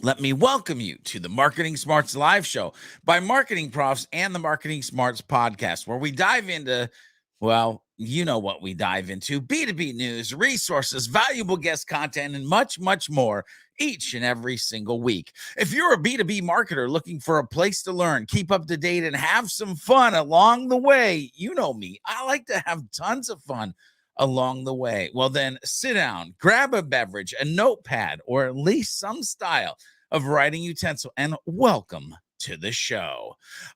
Let me welcome you to the Marketing Smarts live show by MarketingProfs and the Marketing Smarts podcast, where we dive into, well, you know what we dive into: B2B news, resources, valuable guest content, and much, much more each and every single week. If you're a B2B marketer looking for a place to learn, keep up to date, and have some fun along the way, you know me, I like to have tons of fun along the way. Well, then sit down, grab a beverage, a notepad, or at least some style of writing utensil, and welcome to the show.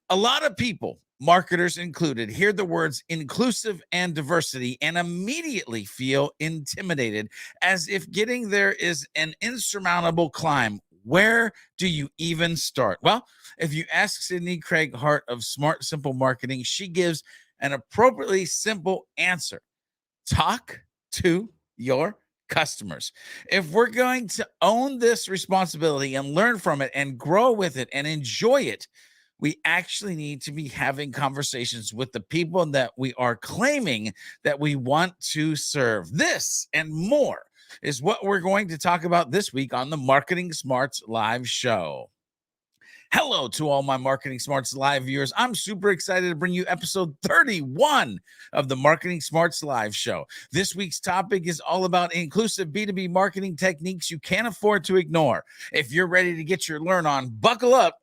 A lot of people, marketers included, hear the words inclusive and diversity and immediately feel intimidated, as if getting there is an insurmountable climb. Where do you even start? Well, if you ask Sydni Craig-Hart of Smart Simple Marketing, she gives an appropriately simple answer: talk to your customers. If we're going to own this responsibility and learn from it and grow with it and enjoy it, we actually need to be having conversations with the people that we are claiming that we want to serve. This and more is what we're going to talk about this week on the Marketing Smarts live show. Hello to all my Marketing Smarts live viewers. I'm super excited to bring you episode 31 of the Marketing Smarts live show. This week's topic is all about inclusive B2B marketing techniques you can't afford to ignore. If you're ready to get your learn on, buckle up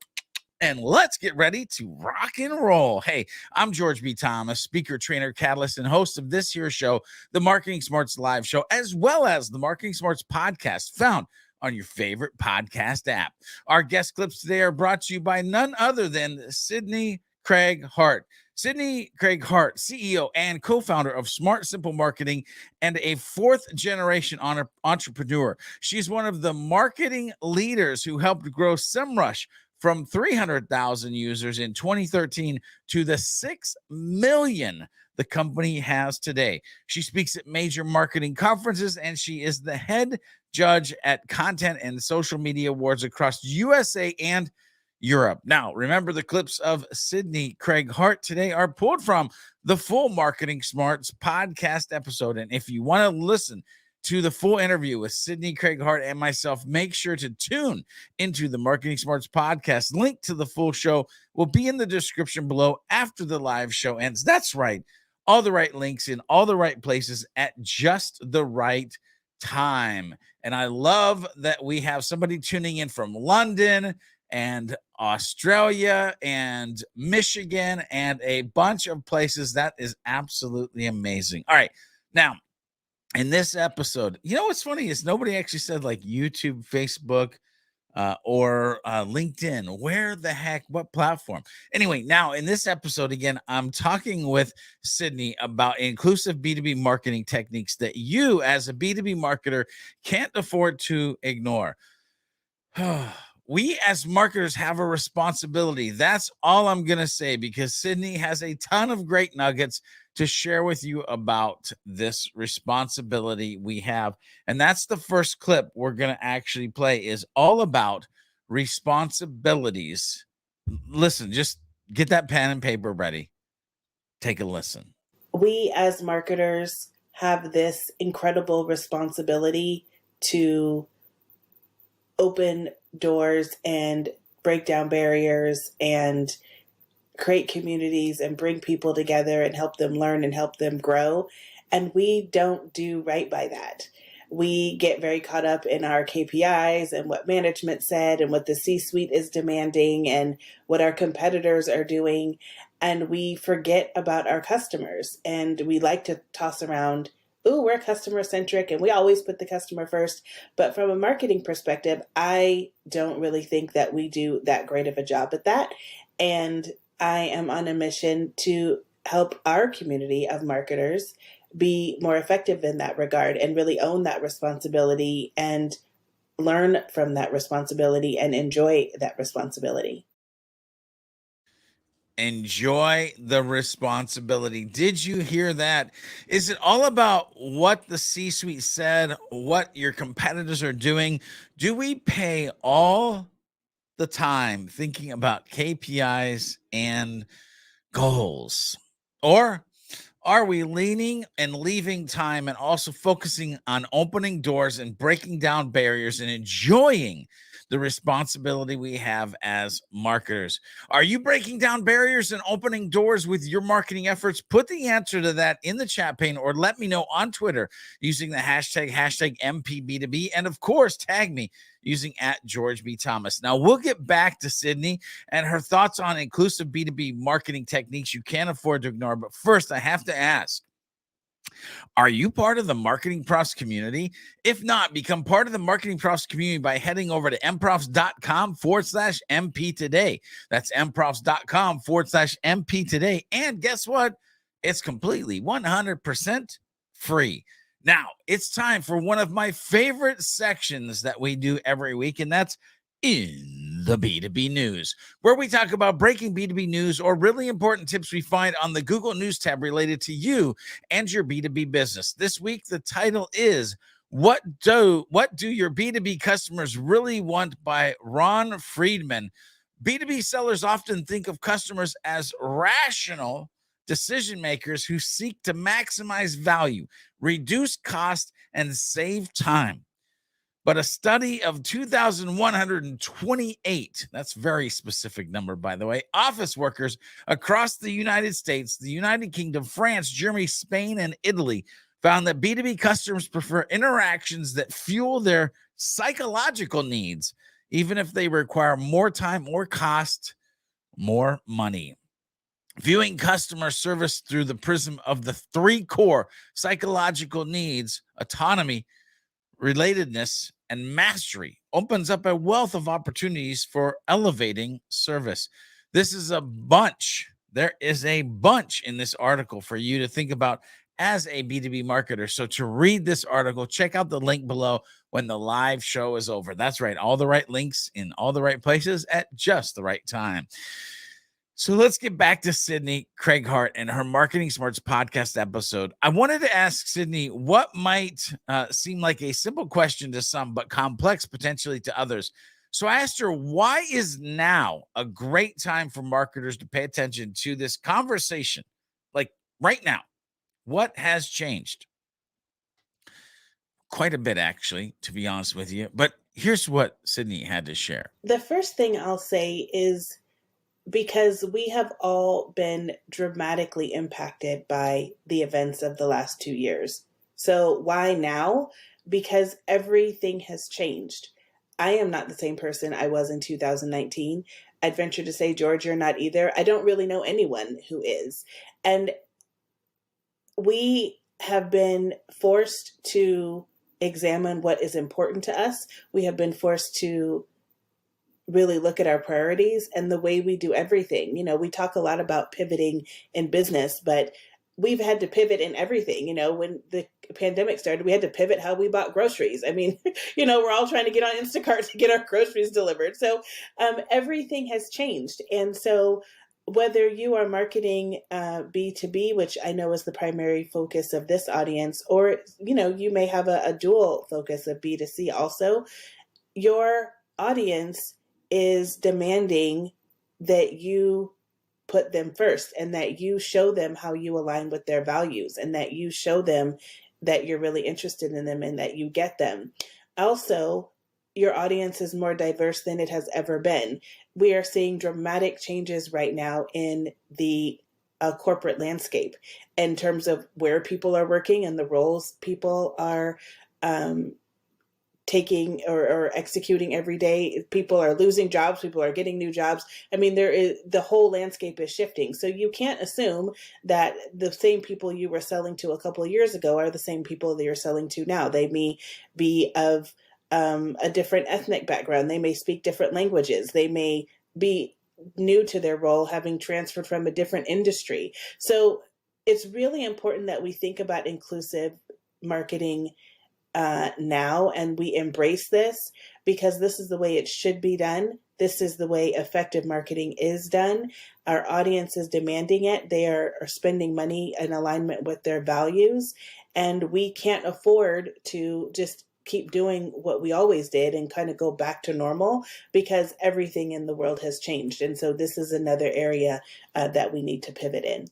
and let's get ready to rock and roll. Hey, I'm George B. Thomas, speaker, trainer, catalyst, and host of this here show, the Marketing Smarts live show, as well as the Marketing Smarts podcast, found on your favorite podcast app. Our guest clips today are brought to you by none other than Sydni Craig-Hart. Sydni Craig-Hart, CEO and co-founder of Smart Simple Marketing and a fourth-generation entrepreneur. She's one of the marketing leaders who helped grow SEMrush from 300,000 users in 2013 to the 6 million the company has today. She speaks at major marketing conferences, and she is the head judge at content and social media awards across USA and Europe. Now, remember, the clips of Sydni Craig-Hart today are pulled from the full Marketing Smarts podcast episode. And if you want to listen to the full interview with Sydni Craig-Hart and myself, make sure to tune into the Marketing Smarts podcast. Link to the full show will be in the description below after the live show ends. That's right. All the right links in all the right places at just the right time. And I love that we have somebody tuning in from London and Australia and Michigan and a bunch of places. That is absolutely amazing. All right. Now, in this episode, you know what's funny is nobody actually said like YouTube, Facebook, or LinkedIn. Where the heck, what platform? Anyway, now in this episode, again, I'm talking with Sydni about inclusive B2B marketing techniques that you as a B2B marketer can't afford to ignore. We as marketers have a responsibility. That's all I'm going to say, because Sydni has a ton of great nuggets to share with you about this responsibility we have. And that's the first clip we're going to actually play, is all about responsibilities. Listen, just get that pen and paper ready. Take a listen. We as marketers have this incredible responsibility to open doors and break down barriers and create communities and bring people together and help them learn and help them grow. And we don't do right by that. We get very caught up in our KPIs and what management said and what the C-suite is demanding and what our competitors are doing. And we forget about our customers. And we like to toss around, ooh, we're customer centric and we always put the customer first. But from a marketing perspective, I don't really think that we do that great of a job at that. And I am on a mission to help our community of marketers be more effective in that regard and really own that responsibility and learn from that responsibility and enjoy that responsibility. Enjoy the responsibility. Did you hear that? Is it all about what the C-suite said, what your competitors are doing? Do we pay all the time thinking about KPIs and goals? Or are we leaning and leaving time and also focusing on opening doors and breaking down barriers and enjoying the responsibility we have as marketers. Are you breaking down barriers and opening doors with your marketing efforts? Put the answer to that in the chat pane or let me know on Twitter using the hashtag MPB2B. And of course, tag me using @GeorgeB. Now, we'll get back to Sydney and her thoughts on inclusive B2B marketing techniques you can't afford to ignore. But first, I have to ask, are you part of the Marketing Profs community? If not, become part of the Marketing Profs community by heading over to mprofs.com/MP today. That's mprofs.com/MP today. And guess what? It's completely 100% free. Now, it's time for one of my favorite sections that we do every week, and that's in the B2B news, where we talk about breaking B2B news or really important tips we find on the Google News tab related to you and your B2B business. This week, the title is What Do Your B2B Customers Really Want by Ron Friedman. B2B sellers often think of customers as rational decision makers who seek to maximize value, reduce cost, and save time. But a study of 2,128, that's a very specific number, by the way, office workers across the United States, the United Kingdom, France, Germany, Spain, and Italy found that B2B customers prefer interactions that fuel their psychological needs, even if they require more time or cost more money. Viewing customer service through the prism of the three core psychological needs, autonomy, relatedness, and mastery, opens up a wealth of opportunities for elevating service. This is a bunch. There is a bunch in this article for you to think about as a B2B marketer. So to read this article, check out the link below when the live show is over. That's right. All the right links in all the right places at just the right time. So let's get back to Sydni Craig-Hart and her Marketing Smarts podcast episode. I wanted to ask Sydni what might seem like a simple question to some, but complex potentially to others. So I asked her, why is now a great time for marketers to pay attention to this conversation? Like right now, what has changed? Quite a bit, actually, to be honest with you. But here's what Sydni had to share. The first thing I'll say is, because we have all been dramatically impacted by the events of the last 2 years. So why now? Because everything has changed. I am not the same person I was in 2019. I'd venture to say, George, you're not either. I don't really know anyone who is. And we have been forced to examine what is important to us. We have been forced to really look at our priorities and the way we do everything. You know, we talk a lot about pivoting in business, but we've had to pivot in everything. You know, when the pandemic started, we had to pivot how we bought groceries. I mean, you know, we're all trying to get on Instacart to get our groceries delivered. So everything has changed. And so whether you are marketing B2B, which I know is the primary focus of this audience, or, you know, you may have a dual focus of B2C also, your audience is demanding that you put them first and that you show them how you align with their values and that you show them that you're really interested in them and that you get them. Also, your audience is more diverse than it has ever been. We are seeing dramatic changes right now in the corporate landscape in terms of where people are working and the roles people are taking or executing every day. People are losing jobs. People are getting new jobs. I mean, the whole landscape is shifting. So you can't assume that the same people you were selling to a couple of years ago are the same people that you're selling to now. They may be of a different ethnic background. They may speak different languages. They may be new to their role, having transferred from a different industry. So it's really important that we think about inclusive marketing now, and we embrace this, because this is the way it should be done. This is the way effective marketing is done. Our audience is demanding it. They are spending money in alignment with their values, and we can't afford to just keep doing what we always did and kind of go back to normal, because everything in the world has changed. And so this is another area that we need to pivot in.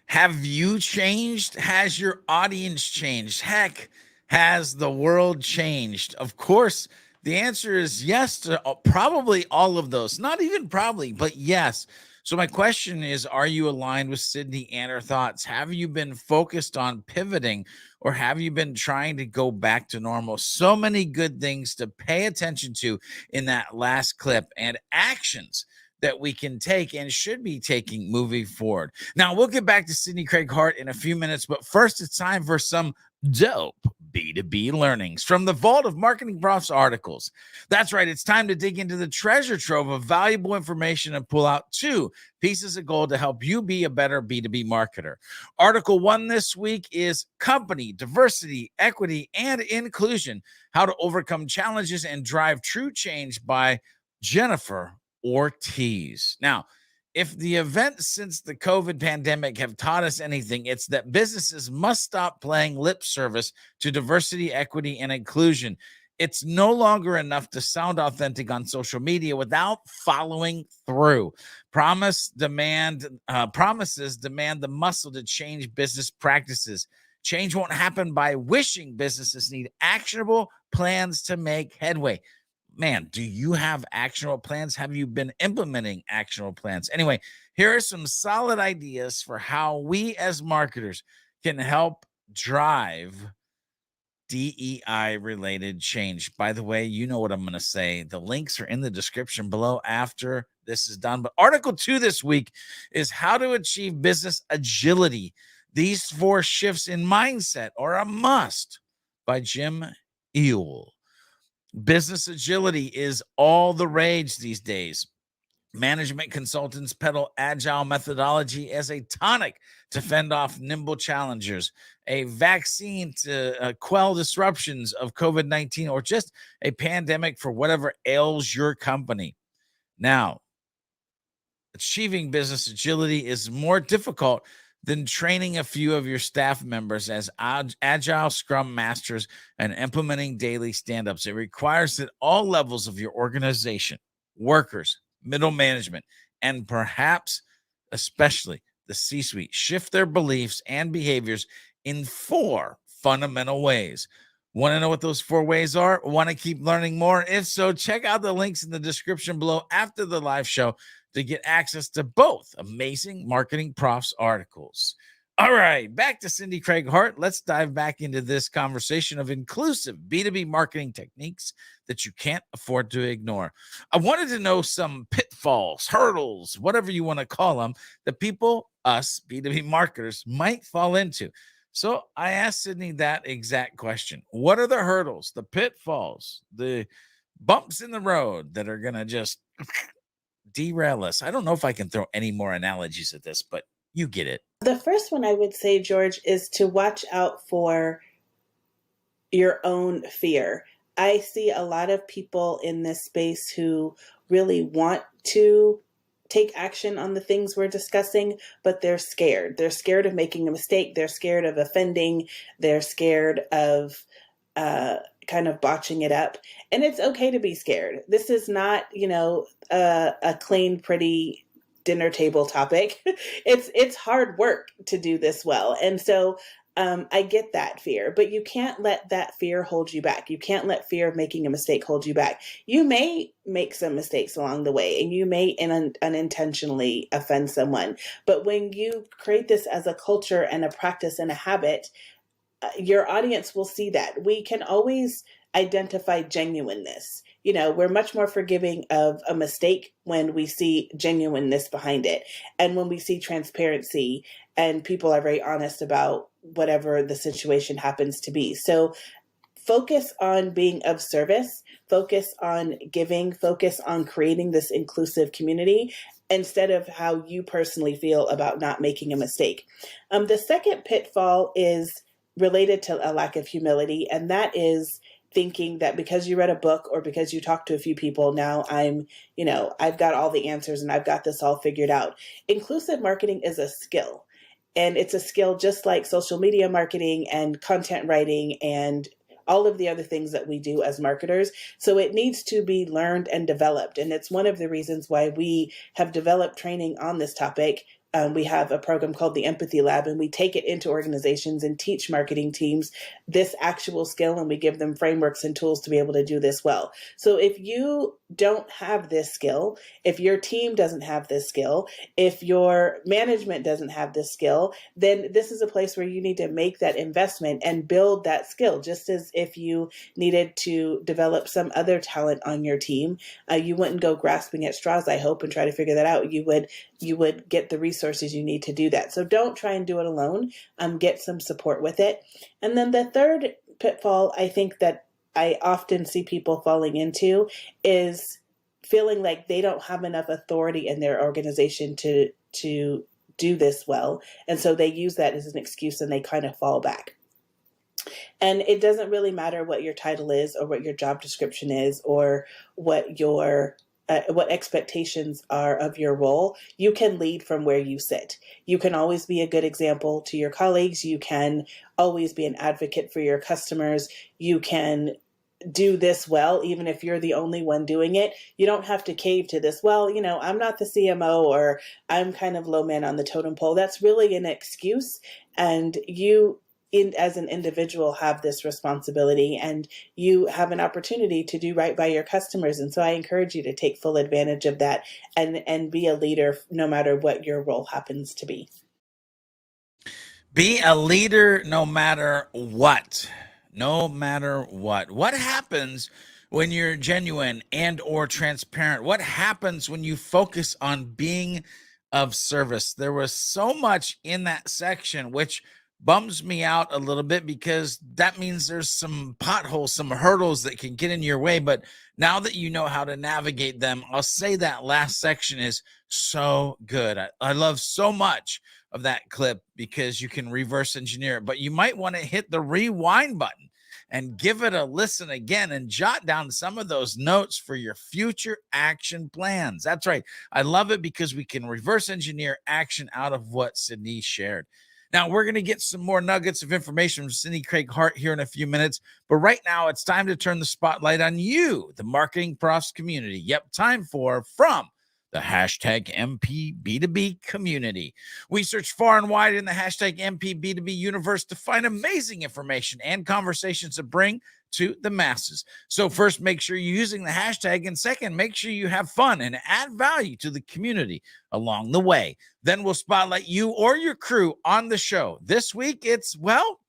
Have you changed? Has your audience changed? Heck, has the world changed? Of course, The answer is yes to probably all of those. Not even probably, but yes. So my question is, are you aligned with Sydney and her thoughts? Have you been focused on pivoting, or have you been trying to go back to normal? So many good things to pay attention to in that last clip, and actions that we can take and should be taking moving forward. Now, we'll get back to Sydney Craig-Hart in a few minutes, but first it's time for some dope B2B learnings from the vault of MarketingProfs articles. That's right, it's time to dig into the treasure trove of valuable information and pull out 2 pieces of gold to help you be a better B2B marketer. Article 1 this week is Company, Diversity, Equity, and Inclusion: How to Overcome Challenges and Drive True Change by Jennifer Ortiz. Now, if the events since the COVID pandemic have taught us anything, it's that businesses must stop playing lip service to diversity, equity, and inclusion. It's no longer enough to sound authentic on social media without following through. Promises demand the muscle to change business practices. Change won't happen by wishing. Businesses need actionable plans to make headway. Man, do you have actionable plans? Have you been implementing actionable plans? Anyway, here are some solid ideas for how we as marketers can help drive DEI related change. By the way, you know what I'm going to say. The links are in the description below after this is done. But article 2 this week is How to Achieve Business Agility. These 4 shifts in mindset are a must by Jim Ewell. Business agility is all the rage these days. Management consultants peddle agile methodology as a tonic to fend off nimble challengers, a vaccine to quell disruptions of COVID-19, or just a pandemic for whatever ails your company. Now, achieving business agility is more difficult than training a few of your staff members as agile scrum masters and implementing daily stand-ups. It requires that all levels of your organization, workers, middle management, and perhaps especially the C-suite, shift their beliefs and behaviors in 4 fundamental ways. Want to know what those 4 ways are? Want to keep learning more? If so, check out the links in the description below after the live show to get access to both amazing MarketingProfs articles. All right, back to Sydney Craig-Hart. Let's dive back into this conversation of inclusive B2B marketing techniques that you can't afford to ignore. I wanted to know some pitfalls, hurdles, whatever you want to call them, that people, us B2B marketers, might fall into. So I asked Sydney that exact question. What are the hurdles, the pitfalls, the bumps in the road that are going to just derail us? I don't know if I can throw any more analogies at this, but you get it. The first one I would say, George, is to watch out for your own fear. I see a lot of people in this space who really want to take action on the things we're discussing, but they're scared. They're scared of making a mistake. They're scared of offending. They're scared of kind of botching it up. And it's okay to be scared. This is not, a clean, pretty dinner table topic. It's hard work to do this well. And so I get that fear, but you can't let that fear hold you back. You can't let fear of making a mistake hold you back. You may make some mistakes along the way, and you may unintentionally offend someone. But when you create this as a culture and a practice and a habit, your audience will see that. We can always identify genuineness. We're much more forgiving of a mistake when we see genuineness behind it. And when we see transparency and people are very honest about whatever the situation happens to be. So focus on being of service, focus on giving, focus on creating this inclusive community instead of how you personally feel about not making a mistake. The second pitfall is related to a lack of humility, and that is thinking that because you read a book or because you talked to a few people, now I've got all the answers and I've got this all figured out. Inclusive marketing is a skill, and it's a skill just like social media marketing and content writing and all of the other things that we do as marketers. So it needs to be learned and developed. And it's one of the reasons why we have developed training on this topic we have a program called the Empathy Lab, and we take it into organizations and teach marketing teams this actual skill, and we give them frameworks and tools to be able to do this well. So if you don't have this skill, if your team doesn't have this skill, if your management doesn't have this skill, then this is a place where you need to make that investment and build that skill. Just as if you needed to develop some other talent on your team, you wouldn't go grasping at straws, I hope, and try to figure that out. You would get the resources you need to do that. So don't try and do it alone. Get some support with it. And then the third pitfall I think that I often see people falling into is feeling like they don't have enough authority in their organization to do this well. And so they use that as an excuse and they kind of fall back. And it doesn't really matter what your title is or what your job description is or what your what expectations are of your role. You can lead from where you sit. You can always be a good example to your colleagues. You can always be an advocate for your customers. You can do this well, even if you're the only one doing it. You don't have to cave to this. Well, I'm not the CMO, or I'm kind of low man on the totem pole. That's really an excuse. And you, as an individual, have this responsibility, and you have an opportunity to do right by your customers. And so I encourage you to take full advantage of that and be a leader no matter what your role happens to be. Be a leader no matter what. No matter what. What happens when you're genuine and or transparent? What happens when you focus on being of service? There was so much in that section, which bums me out a little bit, because that means there's some potholes, some hurdles that can get in your way. But now that you know how to navigate them, I'll say that last section is so good. I love so much of that clip because you can reverse engineer it, but you might want to hit the rewind button and give it a listen again and jot down some of those notes for your future action plans. That's right. I love it because we can reverse engineer action out of what Sydney shared. Now, we're going to get some more nuggets of information from Sydni Craig-Hart here in a few minutes. But right now, it's time to turn the spotlight on you, the Marketing Profs community. Yep, time for From the hashtag MP B2B community. We search far and wide in the hashtag MP B2B universe to find amazing information and conversations to bring to the masses. So first, make sure you're using the hashtag, and second, make sure you have fun and add value to the community along the way. Then we'll spotlight you or your crew on the show. This week, it's, well,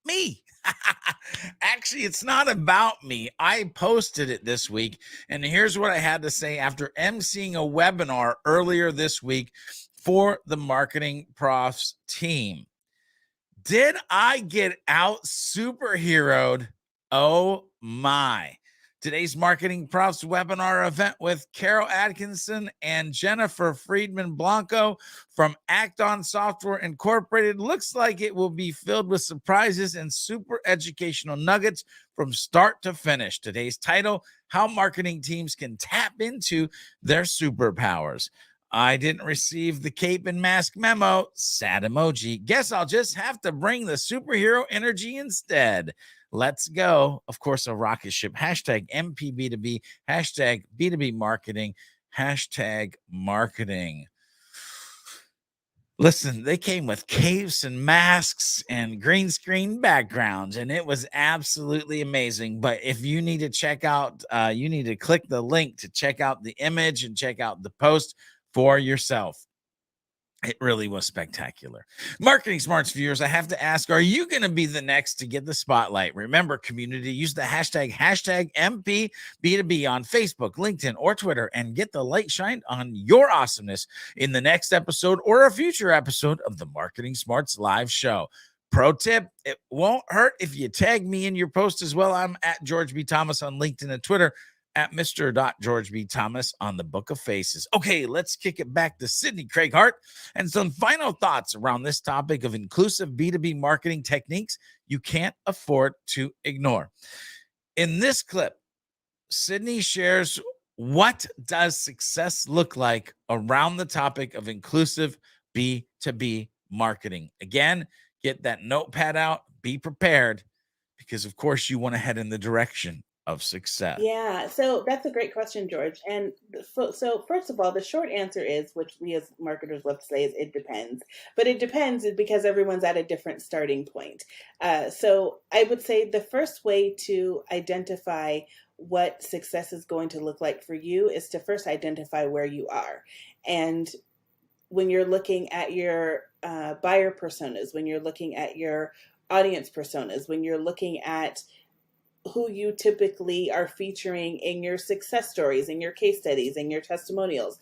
me. Actually, it's not about me. I posted it this week, and here's what I had to say after emceeing a webinar earlier this week for the Marketing Profs team. Did I get out superheroed? Oh my. Today's Marketing Profs webinar event with Carol Atkinson and Jennifer Friedman Blanco from Act On Software Incorporated looks like it will be filled with surprises and super educational nuggets from start to finish. Today's title, How Marketing Teams Can Tap Into Their Superpowers. I didn't receive the cape and mask memo. Sad emoji. Guess I'll just have to bring the superhero energy instead. Let's go. Of course, a rocket ship. Hashtag MPB2B. Hashtag B2B marketing. Hashtag marketing. Listen, they came with capes and masks and green screen backgrounds, and it was absolutely amazing. But if you need to check out, you need to click the link to check out the image and check out the post for yourself. It really was spectacular. Marketing Smarts viewers, I have to ask, are you going to be the next to get the spotlight? Remember, community, use the hashtag MPB2B on Facebook, LinkedIn, or Twitter, and get the light shined on your awesomeness in the next episode or a future episode of the Marketing Smarts live show. Pro tip, it won't hurt if you tag me in your post as well. I'm at George B. Thomas on LinkedIn and Twitter, at Mr. George B. Thomas on the Book of Faces. Okay, let's kick it back to Sydni Craig-Hart and some final thoughts around this topic of inclusive B2B marketing techniques you can't afford to ignore. In this clip, Sydni shares what does success look like around the topic of inclusive B2B marketing. Again, get that notepad out, be prepared, because of course you want to head in the direction of success? Yeah, so that's a great question, George. And so first of all, the short answer is, which we as marketers love to say, is it depends. But it depends because everyone's at a different starting point. So I would say the first way to identify what success is going to look like for you is to first identify where you are. And when you're looking at your buyer personas, when you're looking at your audience personas, when you're looking at who you typically are featuring in your success stories, in your case studies, in your testimonials.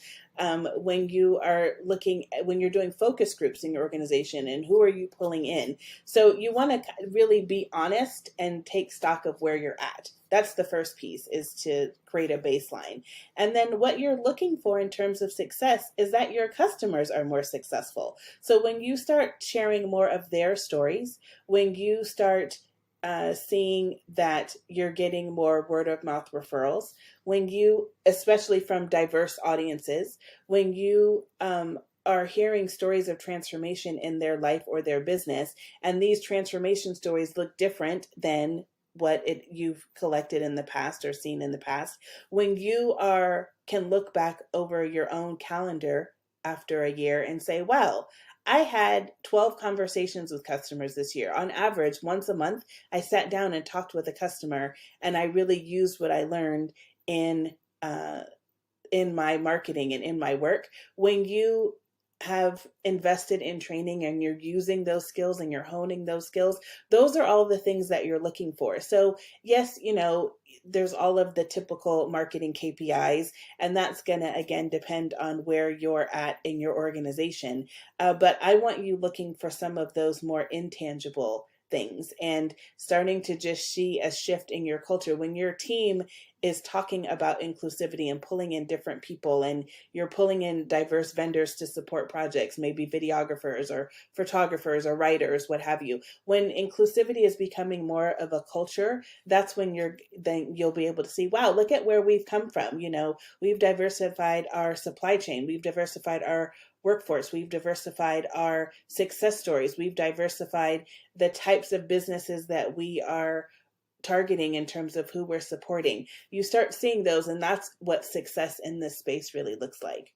When you are when you're doing focus groups in your organization, and who are you pulling in? So you want to really be honest and take stock of where you're at. That's the first piece, is to create a baseline. And then what you're looking for in terms of success is that your customers are more successful. So when you start sharing more of their stories, when you start seeing that you're getting more word of mouth referrals, when you, especially from diverse audiences, when you are hearing stories of transformation in their life or their business, and these transformation stories look different than what you've collected in the past or seen in the past, when you can look back over your own calendar after a year and say, well, I had 12 conversations with customers this year. On average, once a month, I sat down and talked with a customer, and I really used what I learned uh, in my marketing and in my work. When you have invested in training and you're using those skills and you're honing those skills, those are all the things that you're looking for. So yes, there's all of the typical marketing KPIs, and that's going to, again, depend on where you're at in your organization. But I want you looking for some of those more intangible things and starting to just see a shift in your culture. When your team is talking about inclusivity and pulling in different people, and you're pulling in diverse vendors to support projects, maybe videographers or photographers or writers, what have you. When inclusivity is becoming more of a culture, that's when you'll be able to see, wow, look at where we've come from. We've diversified our supply chain, we've diversified our workforce, we've diversified our success stories, we've diversified the types of businesses that we are targeting in terms of who we're supporting. You start seeing those, and that's what success in this space really looks like.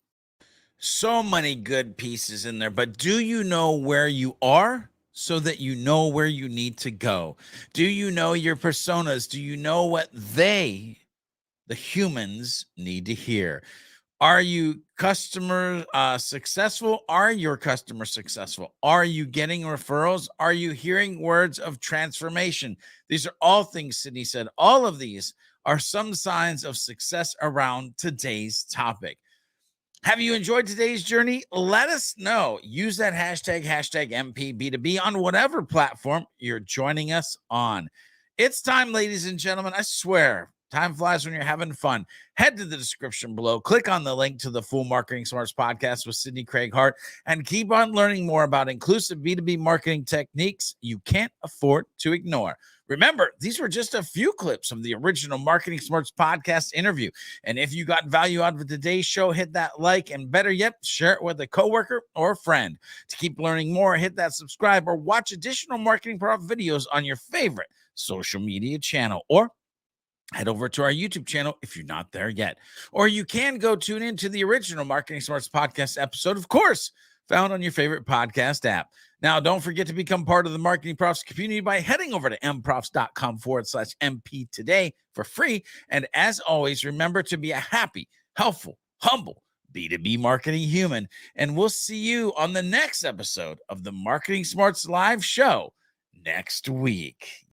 So many good pieces in there, but do you know where you are so that you know where you need to go? Do you know your personas? Do you know what the humans, need to hear? Are you customer successful? Are your customers successful? Are you getting referrals? Are you hearing words of transformation? These are all things Sydney said. All of these are some signs of success around today's topic. Have you enjoyed today's journey? Let us know. Use that hashtag MPB2B on whatever platform you're joining us on. It's time, ladies and gentlemen. I swear, time flies when you're having fun. Head to the description below. Click on the link to the full Marketing Smarts podcast with Sydni Craig-Hart, and keep on learning more about inclusive B2B marketing techniques you can't afford to ignore. Remember, these were just a few clips of the original Marketing Smarts podcast interview. And if you got value out of today's show, hit that like, and better yet, share it with a coworker or a friend. To keep learning more, hit that subscribe or watch additional Marketing Prof videos on your favorite social media channel, or head over to our YouTube channel if you're not there yet. Or you can go tune into the original Marketing Smarts podcast episode, of course, found on your favorite podcast app. Now, don't forget to become part of the Marketing Profs community by heading over to mprofs.com/MP today for free. And as always, remember to be a happy, helpful, humble B2B marketing human. And we'll see you on the next episode of the Marketing Smarts live show next week.